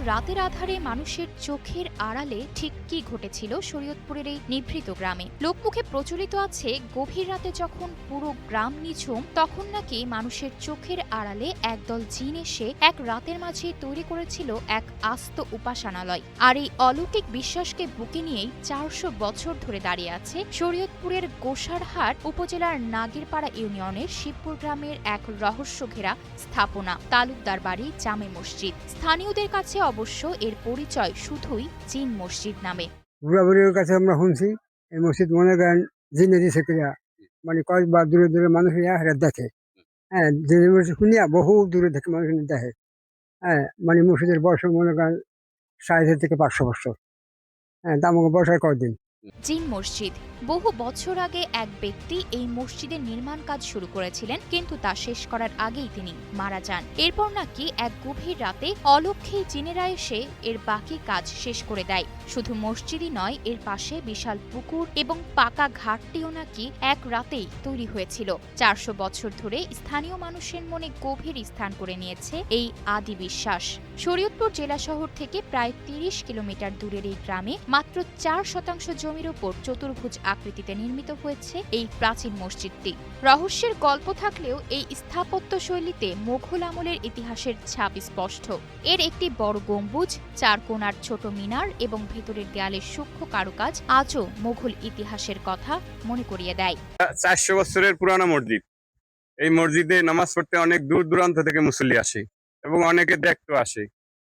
রাতের আধারে মানুষের চোখের আড়ালে ঠিক কি ঘটেছিল শরীয়তপুরের এই নিভৃত গ্রামে। লোকমুখে প্রচলিত আছে, গভীর রাতে যখন পুরো গ্রাম নিঝুম তখন নাকি মানুষের চোখের আড়ালে একদল জিন এসে এক রাতের মাঝে তৈরি করেছিল এক আস্ত উপাসনালয়। আর এই অলৌকিক বিশ্বাসকে বুকে নিয়েই ৪০০ বছর ধরে দাঁড়িয়ে আছে শরীয়তপুরের গোসারহাট উপজেলার নাগিরপাড়া ইউনিয়নের শিবপুর গ্রামের এক রহস্য ঘেরা স্থাপনা তালুকদার বাড়ি জামে মসজিদ। স্থানীয়দের কাছে অবশ্য এর পরিচয় শুধুই জিন মসজিদ নামে। বুড়াবুড়ির কাছে আমরা শুনছি এই মসজিদ মনে করেন জিনে দিছে ক্রিয়া, মানে কয়েকবার দূরে দূরে মানুষ দেখে। হ্যাঁ, জিনে মসজিদ শুনিয়া বহু দূরে থেকে মানুষ দেখে। হ্যাঁ, মানে মসজিদের বয়স মনে করেন ৬০ থেকে ৫০০ বছর। হ্যাঁ, তা আমাকে বয়স হয় কয়দিন। জিন মসজিদ বহু বছর আগে এক ব্যক্তি এই মসজিদের নির্মাণ কাজ শুরু করেছিলেন, কিন্তু তা শেষ করার আগেই তিনি মারা যান। এরপর নাকি এক গভীর রাতে অলক্ষ্যেই জিনেরা এসে এর বাকি কাজ শেষ করে দেয়। শুধু মসজিদই নয়, এর পাশে বিশাল পুকুর এবং পাকা ঘাটটিও নাকি এক রাতেই তৈরি হয়েছিল। ৪০০ বছর ধরে স্থানীয় মানুষের মনে গভীর স্থান করে নিয়েছে এই আদি বিশ্বাস। শরীয়তপুর জেলা শহর থেকে প্রায় ৩০ কিলোমিটার দূরের এই গ্রামে মাত্র ৪% জমির উপর চতুর্ভুজ আকৃতিতে নির্মিত হয়েছে এই প্রাচীন মসজিদটি। রহস্যের গল্প থাকলেও এই স্থাপত্য শৈলীতে মোঘল আমলের ইতিহাসের ছাপ স্পষ্ট। এর একটি বড় গম্বুজ, ৪ কোণার ছোট মিনার এবং ভেতরের দেয়ালের সূক্ষ্ম কারুকাজ আজও মোঘল ইতিহাসের কথা মনে করিয়ে দেয়। ৪০০ বছরের পুরানো মসজিদ। এই মসজিদে নামাজ পড়তে অনেক দূর দূরান্ত থেকে মুসল্লি আসে এবং অনেকে দেখতে আসে,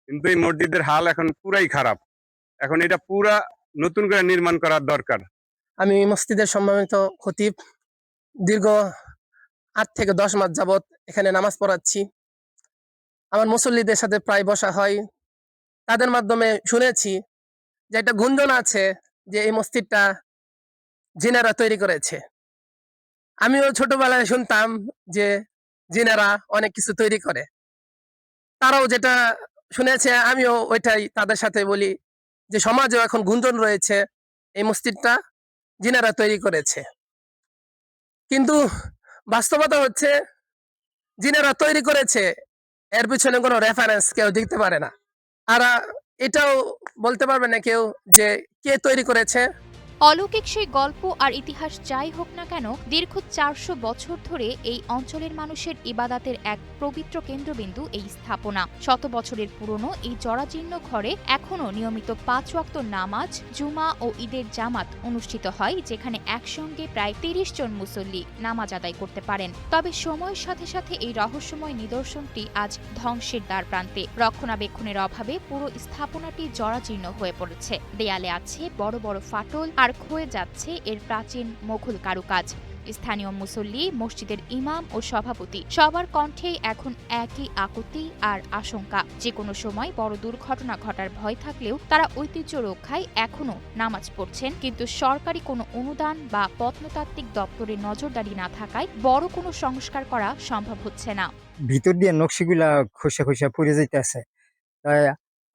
কিন্তু এই মসজিদের হাল এখন পুরাই খারাপ। এখন এটা পুরা নতুন করে নির্মাণ করার দরকার। আমি মসজিদের সম্মানিত খতিব, দীর্ঘ ৮ থেকে ১০ মাস যাবত এখানে নামাজ পড়াচ্ছি। আমার মুসল্লিদের সাথে প্রায় বসা হয়। তাদের মাধ্যমে শুনেছি যে একটা গুঞ্জন আছে যে এই মসজিদটা জিনেরা তৈরি করেছে। আমিও ছোটবেলায় শুনতাম যে জিনেরা অনেক কিছু তৈরি করে। তারাও যেটা শুনেছে আমিও ওইটাই তাদের সাথে বলি যে সমাজেও এখন গুঞ্জন রয়েছে এই মসজিদটা জিনেরা তৈরি করেছে। কিন্তু বাস্তবতা হচ্ছে জিনেরা তৈরি করেছে, এর পিছনে কোনো রেফারেন্স কেউ দিতে পারে না। আর এটাও বলতে পারবে না কেউ যে কে তৈরি করেছে। অলৌকিক সেই গল্প আর ইতিহাস যাই হোক না কেন, দীর্ঘ ৪০০ বছর ধরে এই অঞ্চলের মানুষের ইবাদাতের এক পবিত্র কেন্দ্রবিন্দু এই স্থাপনা। শত বছরের পুরনো এই জরাজীর্ণ ঘরে এখনও নিয়মিত ৫ ওয়াক্ত নামাজ, জুমা ও ঈদের জামাত অনুষ্ঠিত হয়, যেখানে একসঙ্গে প্রায় ৩০ জন মুসল্লি নামাজ আদায় করতে পারেন। তবে সময়ের সাথে সাথে এই রহস্যময় নিদর্শনটি আজ ধ্বংসের দ্বার প্রান্তে। রক্ষণাবেক্ষণের অভাবে পুরো স্থাপনাটি জরাজীর্ণ হয়ে পড়েছে। দেয়ালে আছে বড় বড় ফাটল আর ক্ষয়ে যাচ্ছে এর প্রাচীন মোঘল কারুকাজ। স্থানীয় মুসল্লি, মসজিদের ইমাম ও সভাপতি সবার কণ্ঠেই এখন একই আকুতি আর আশঙ্কা। যে কোনো সময় বড় দুর্ঘটনা ঘটার ভয় থাকলেও তারা ঐতিহ্য রক্ষায় এখনো নামাজ পড়ছেন, কিন্তু সরকারি কোনো অনুদান বা প্রত্নতাত্ত্বিক দপ্তরের নজরদারি না থাকায় বড় কোনো সংস্কার করা সম্ভব হচ্ছে না। ভিতর দিয়ে নকশিগুলা খসে খসে পড়ে যাইতেছে। তাই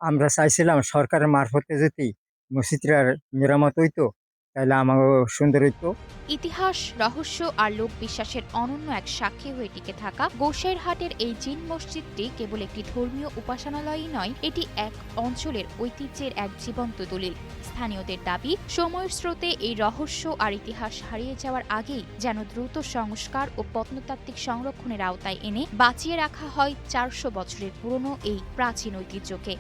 আমরা চাইছিলাম সরকারের মারফতে যদি মসজিদটার মেরামত হইতো তাহলে আমারও সুন্দর হইতো। ইতিহাস, রহস্য আর লোক বিশ্বাসের অনন্য এক সাক্ষী হয়ে টিকে থাকা গোসাইরহাটের এই জিন মসজিদটি কেবল একটি ধর্মীয় উপাসনালয়ই নয়, এটি এক অঞ্চলের ঐতিহ্যের এক জীবন্ত দলিল। স্থানীয়দের দাবি, সময়ের স্রোতে এই রহস্য আর ইতিহাস হারিয়ে যাওয়ার আগেই যেন দ্রুত সংস্কার ও প্রত্নতাত্ত্বিক সংরক্ষণের আওতায় এনে বাঁচিয়ে রাখা হয় ৪০০ বছরের পুরনো এই প্রাচীন ঐতিহ্যকে।